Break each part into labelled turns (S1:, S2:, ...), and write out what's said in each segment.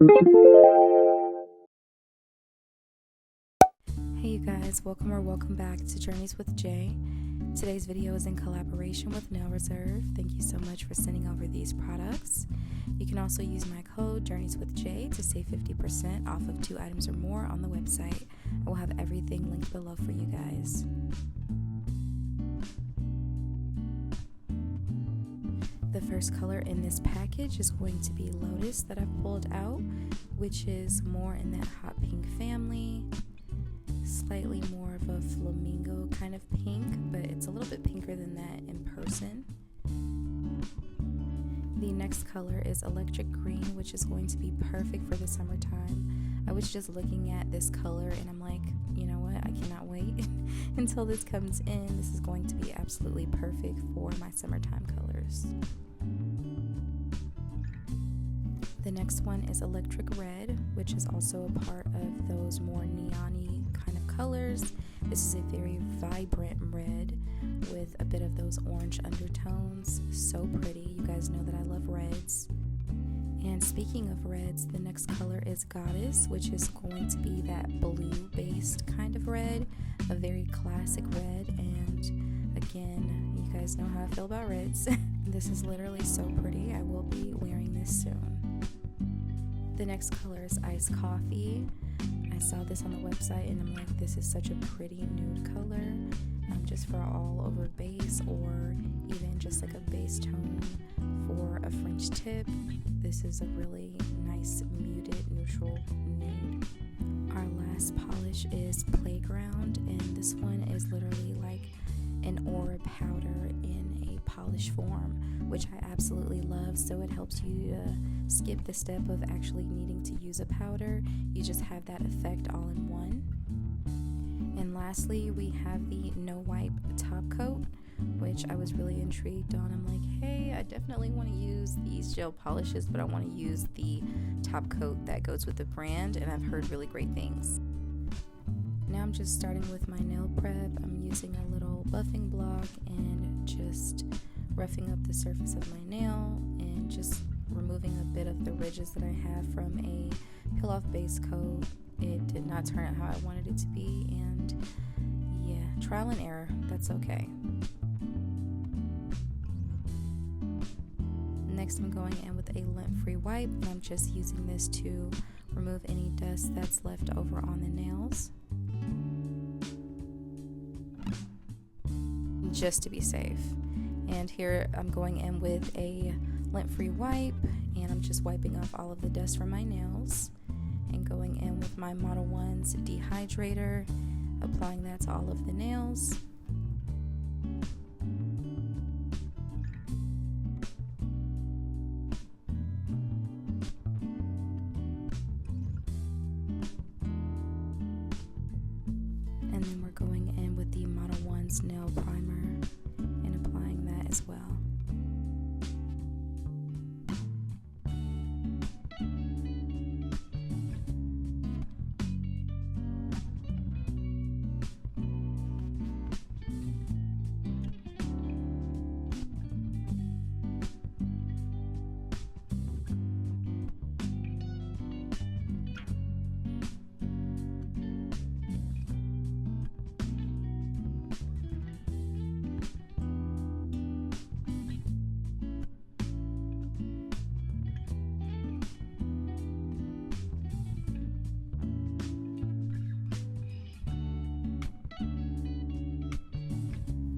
S1: Hey you guys, welcome back to Journeys with Jay. Today's video is in collaboration with Nail Reserve. Thank you so much for sending over these products. You can also use my code Journeys with Jay to save 50% off of 2 items or more on the website. I will have everything linked below for you guys. The first color in this package is going to be Lotus that I've pulled out, which is more in that hot pink family. Slightly more of a flamingo kind of pink, but it's a little bit pinker than that in person. The next color is Electric Green, which is going to be perfect for the summertime. I was just looking at this color and I'm like, you know what, I cannot wait until this comes in. This is going to be absolutely perfect for my summertime colors. The next one is Electric Red, which is also a part of those more neon-y kind of colors. This is a very vibrant red with a bit of those orange undertones. So pretty. You guys know that I love reds. And speaking of reds, the next color is Goddess, which is going to be that blue-based kind of red, a very classic red. And again, you guys know how I feel about reds. This is literally so pretty. I will be wearing this soon. The next color is Iced Coffee. I saw this on the website and I'm like, this is such a pretty nude color, just for all over base or even just like a base tone for a French tip. This is a really nice muted neutral nude. Our last polish is Playground, and this one is literally like an aura powder in a polish form, which I absolutely love. So it helps you to skip the step of actually needing to use a powder. You just have that effect all in one. And lastly, we have the No Wipe top coat, which I was really intrigued on. I'm like, hey, I definitely want to use these gel polishes, but I want to use the top coat that goes with the brand, and I've heard really great things. Now I'm just starting with my nail prep. I'm using a little buffing block and just roughing up the surface of my nail and just removing a bit of the ridges that I have from a peel off base coat. It did not turn out how I wanted it to be, and yeah, trial and error, that's okay. Next, I'm going in with a lint-free wipe, and I'm just using this to remove any dust that's left over on the nails, just to be safe. And here I'm going in with a lint-free wipe, and I'm just wiping off all of the dust from my nails, and going in with my Model 1's dehydrator, applying that to all of the nails. And then we're going in with the Model 1's nail primer and applying that as well.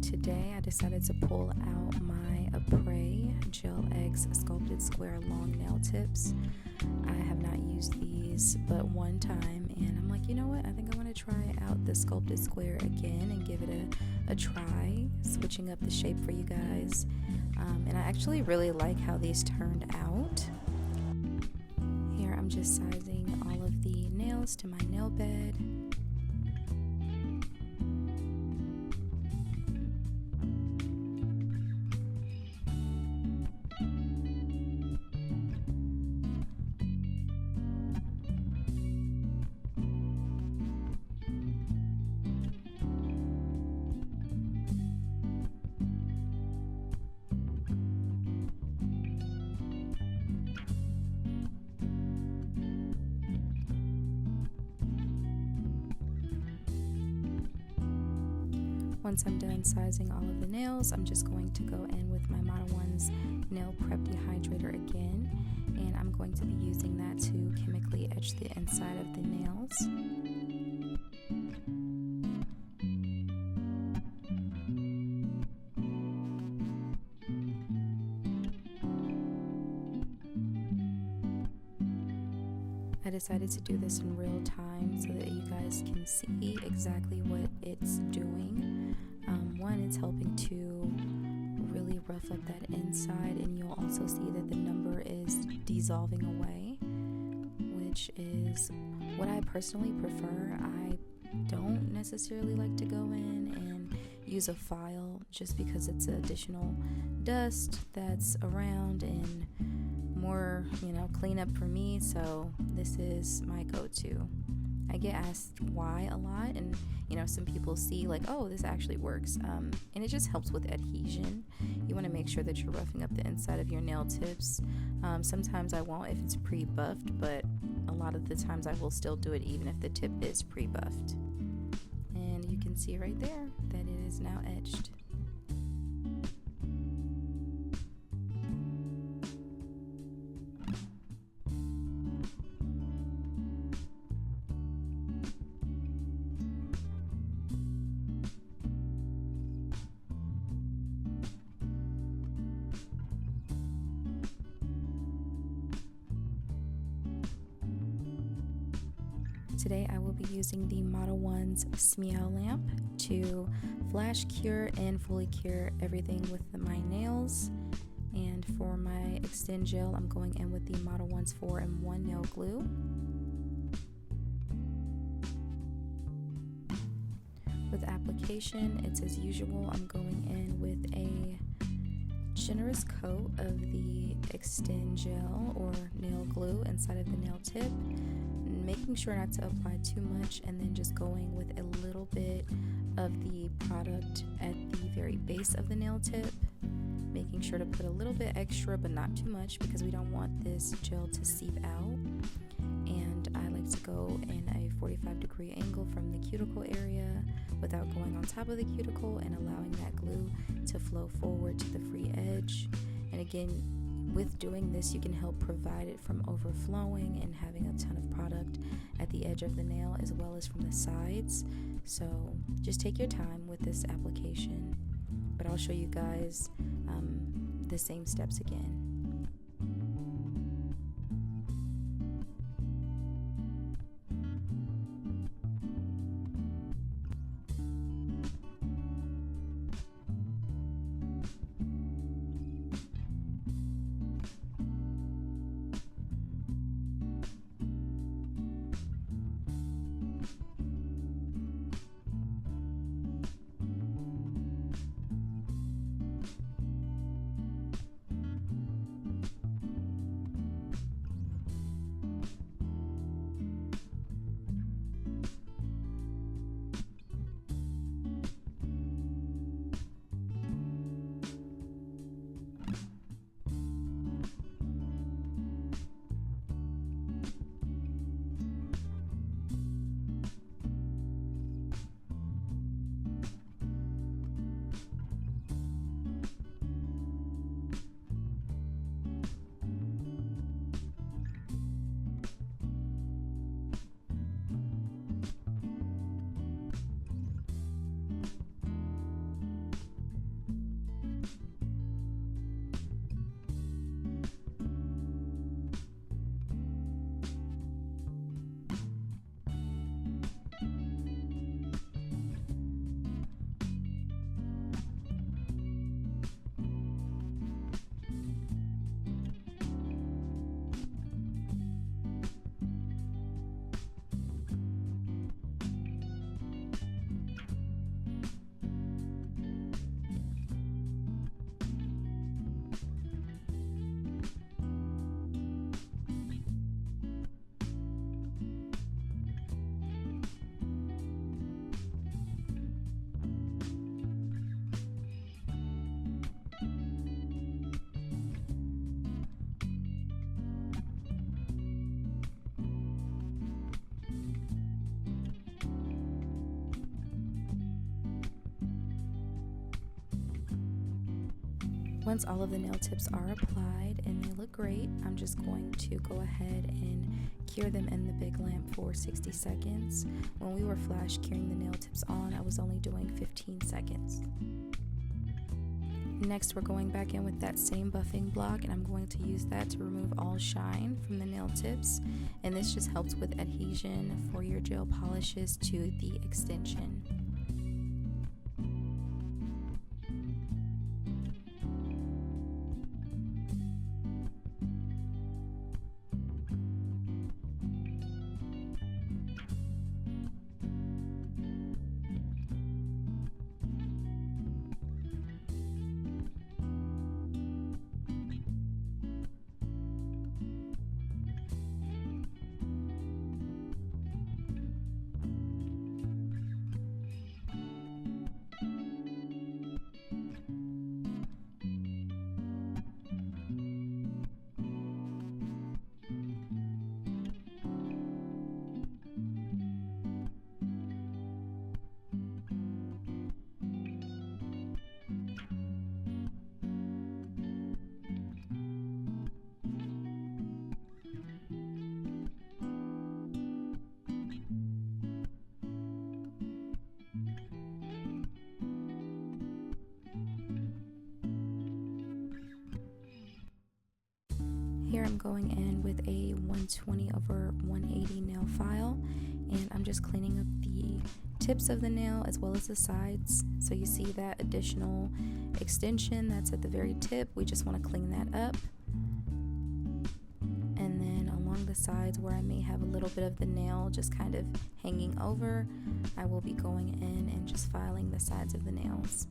S1: Today I decided to pull out my Apres Gel Eggs Sculpted Square long nail tips. I have not used these but one time, and I'm like, you know what, I think I want to try out the Sculpted Square again and give it a try, switching up the shape for you guys. And I actually really like how these turned out. Here I'm just sizing all of the nails to my nail bed. Once I'm done sizing all of the nails, I'm just going to go in with my Model 1's Nail Prep Dehydrator again, and I'm going to be using that to chemically etch the inside of the nails. I decided to do this in real time so that you guys can see exactly what it's doing. One, it's helping to really rough up that inside, and you'll also see that the number is dissolving away, which is what I personally prefer. I don't necessarily like to go in and use a file just because it's additional dust that's around and more, cleanup for me, so this is my go-to. I get asked why a lot, and some people see like, oh, this actually works, and it just helps with adhesion. You want to make sure that you're roughing up the inside of your nail tips. Sometimes I won't if it's pre-buffed, but a lot of the times I will still do it even if the tip is pre-buffed. And you can see right there that it is now etched. Today I will be using the Model 1's Smeal lamp to flash cure and fully cure everything with my nails. And for my extend gel, I'm going in with the Model 1's 4-in-1 nail glue. With application, it's as usual. I'm going in with a generous coat of the extend gel or nail glue inside of the nail tip, making sure not to apply too much, and then just going with a little bit of the product at the very base of the nail tip, making sure to put a little bit extra but not too much because we don't want this gel to seep out. And I like to go in a 45-degree angle from the cuticle area without going on top of the cuticle, and allowing that glue to flow forward to the free edge. And again, with doing this, you can help provide it from overflowing and having a ton of product at the edge of the nail as well as from the sides. So just take your time with this application, but I'll show you guys the same steps again. Once all of the nail tips are applied and they look great, I'm just going to go ahead and cure them in the big lamp for 60 seconds. When we were flash curing the nail tips on, I was only doing 15 seconds. Next, we're going back in with that same buffing block, and I'm going to use that to remove all shine from the nail tips, and this just helps with adhesion for your gel polishes to the extension. Here I'm going in with a 120/180 nail file, and I'm just cleaning up the tips of the nail as well as the sides. So you see that additional extension that's at the very tip, we just want to clean that up. And then along the sides where I may have a little bit of the nail just kind of hanging over, I will be going in and just filing the sides of the nails.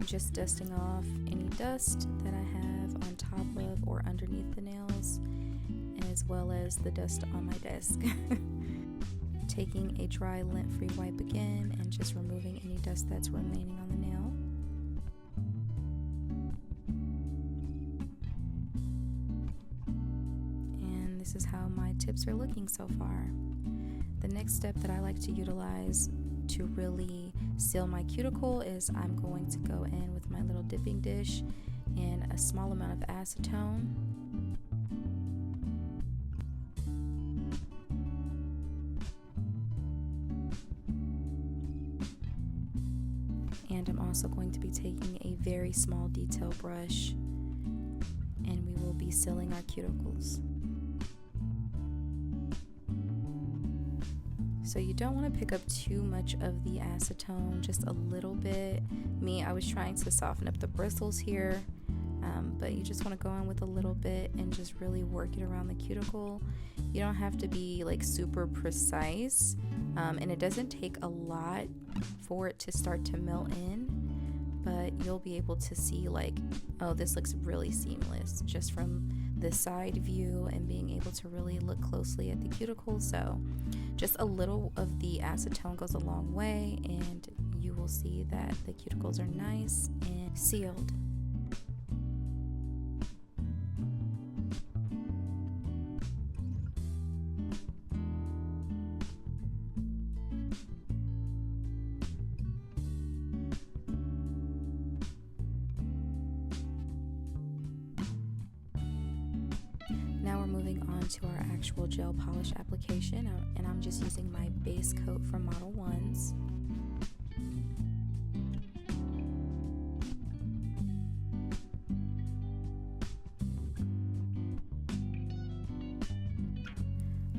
S1: Just dusting off any dust that I have on top of or underneath the nails, as well as the dust on my desk. Taking a dry lint-free wipe again and just removing any dust that's remaining on the nail. And this is how my tips are looking so far. The next step that I like to utilize to really seal my cuticle is I'm going to go in with my little dipping dish and a small amount of acetone. And I'm also going to be taking a very small detail brush, and we will be sealing our cuticles. So you don't want to pick up too much of the acetone, just a little bit. I was trying to soften up the bristles here, but you just want to go in with a little bit and just really work it around the cuticle. You don't have to be like super precise, and it doesn't take a lot for it to start to melt in, but you'll be able to see like, oh, this looks really seamless just from the side view and being able to really look closely at the cuticle. So just a little of the acetone goes a long way, and you will see that the cuticles are nice and sealed. Now we're moving on to our actual gel polish application, and I'm just using my base coat from Model 1s.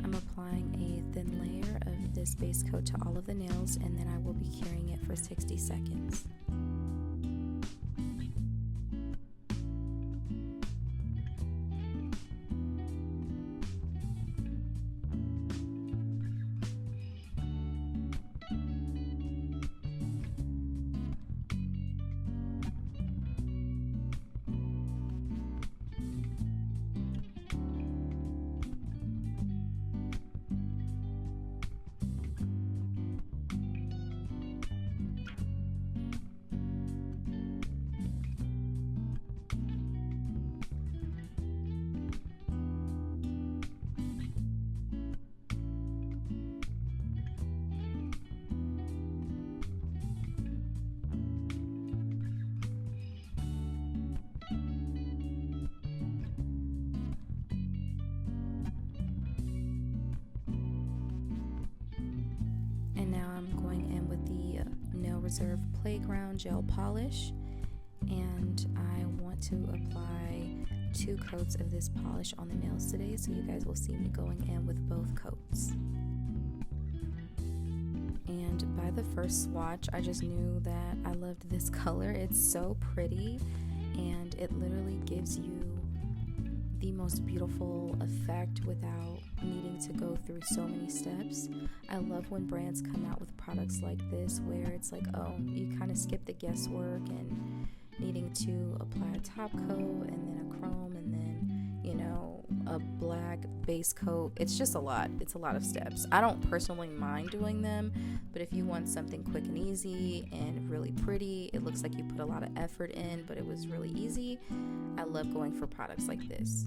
S1: I'm applying a thin layer of this base coat to all of the nails, and then I will be curing it for 60 seconds. Reserve Playground gel polish, and I want to apply 2 coats of this polish on the nails today, so you guys will see me going in with both coats. And by the first swatch, I just knew that I loved this color. It's so pretty, and it literally gives you the most beautiful effect without needing to go through so many steps. I love when brands come out with products like this where it's like, oh, you kind of skip the guesswork and needing to apply a top coat and then a chrome and then, you know, a black base coat. It's just a lot. It's a lot of steps. I don't personally mind doing them, but if you want something quick and easy and really pretty, it looks like you put a lot of effort in, but it was really easy, I love going for products like this.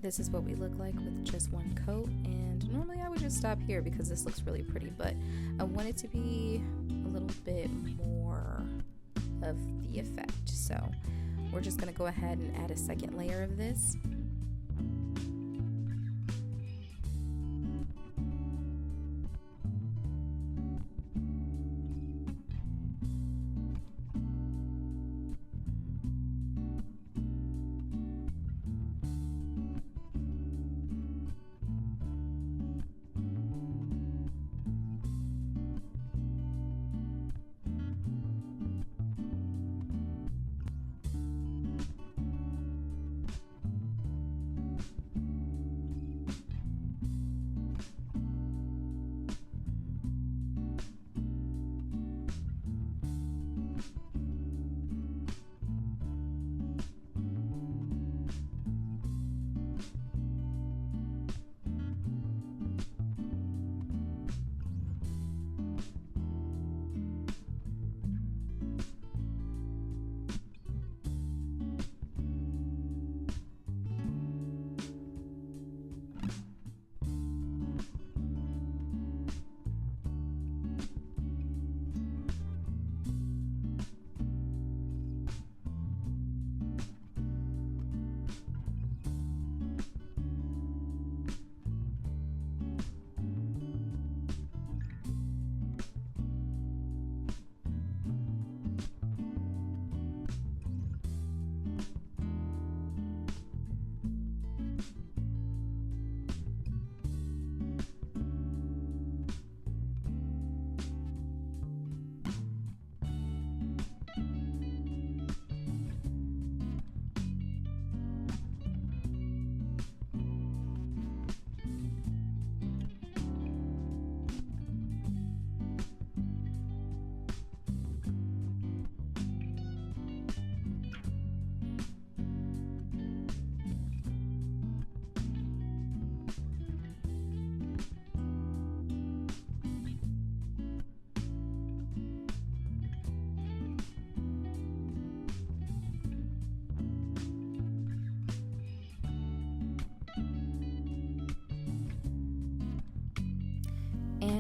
S1: This is what we look like with just one coat, and normally I would just stop here because this looks really pretty, but I want it to be a little bit more of the effect, so we're just going to go ahead and add a second layer of this.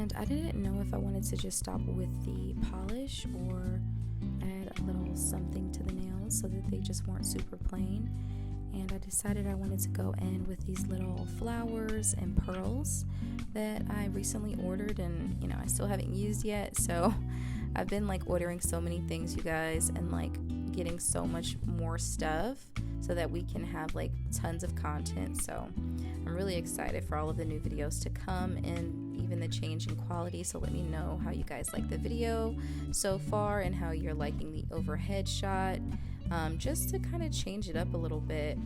S1: And I didn't know if I wanted to just stop with the polish or add a little something to the nails so that they just weren't super plain. And I decided I wanted to go in with these little flowers and pearls that I recently ordered, and you know, I still haven't used yet. So I've been like ordering so many things, you guys, and like getting so much more stuff so that we can have like tons of content. So I'm really excited for all of the new videos to come and even the change in quality. So let me know how you guys like the video so far and how you're liking the overhead shot, just to kind of change it up a little bit.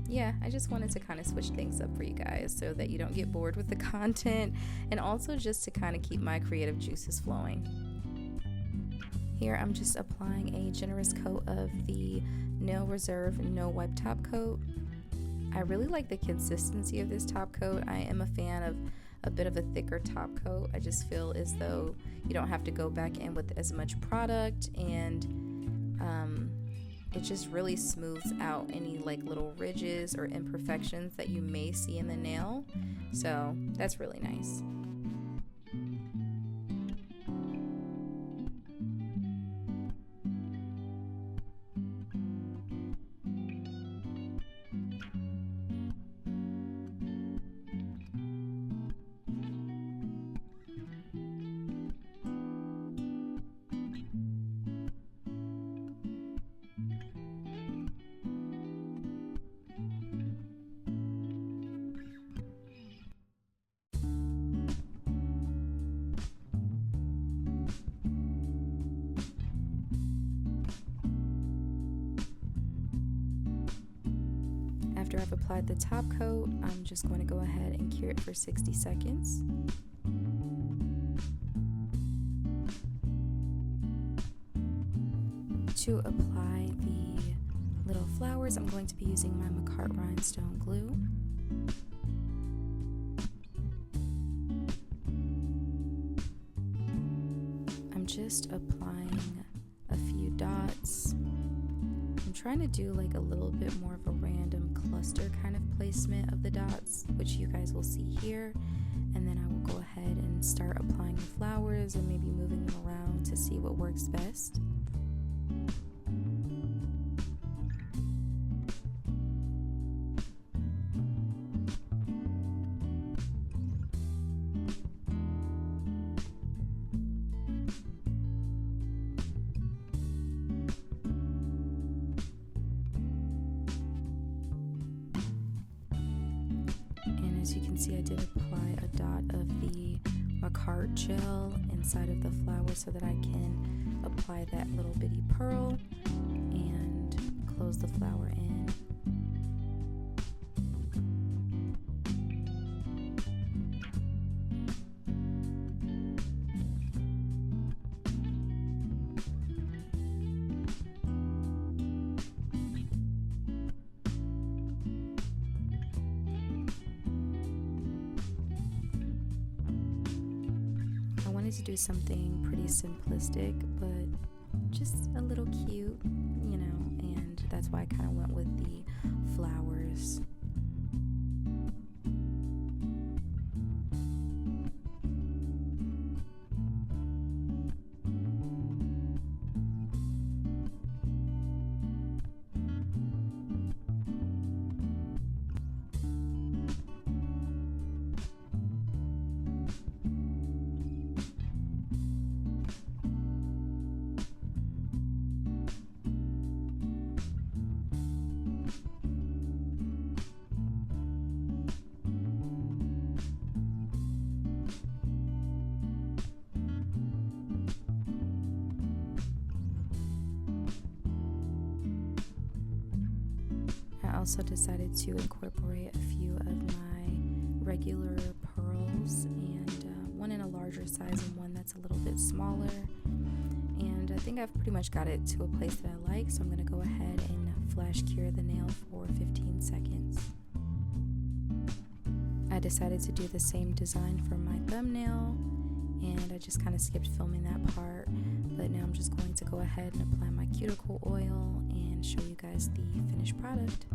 S1: Yeah, I just wanted to kind of switch things up for you guys so that you don't get bored with the content, and also just to kind of keep my creative juices flowing. Here I'm just applying a generous coat of the Nail Reserve No Wipe Top Coat. I really like the consistency of this top coat. I am a fan of a bit of a thicker top coat. I just feel as though you don't have to go back in with as much product, and it just really smooths out any like little ridges or imperfections that you may see in the nail. So that's really nice. After I've applied the top coat, I'm just going to go ahead and cure it for 60 seconds. To apply the little flowers, I'm going to be using my McCart Rhinestone glue. I'm just applying a few dots. I'm trying to do like a little bit more of a random cluster kind of placement of the dots, which you guys will see here, and then I will go ahead and start applying the flowers and maybe moving them around to see what works best. As you can see, I did apply a dot of the McCart gel inside of the flower so that I can apply that little bitty pearl and close the flower in. To do something pretty simplistic but just a little cute, you know, and that's why I kind of went with the flowers. I also decided to incorporate a few of my regular pearls, and one in a larger size and one that's a little bit smaller. And I think I've pretty much got it to a place that I like, so I'm going to go ahead and flash cure the nail for 15 seconds. I decided to do the same design for my thumbnail, and I just kind of skipped filming that part, but now I'm just going to go ahead and apply my cuticle oil and show you guys the finished product.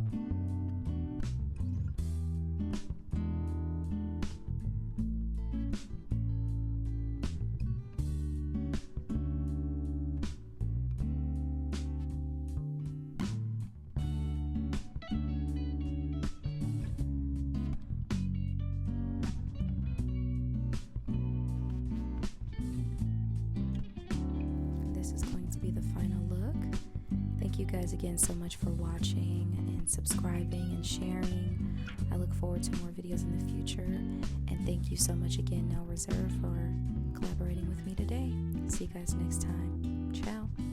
S1: will be the final look. Thank you guys again so much for watching and subscribing and sharing. I look forward to more videos in the future. And thank you so much again, No Reserve, for collaborating with me today. See you guys next time. Ciao.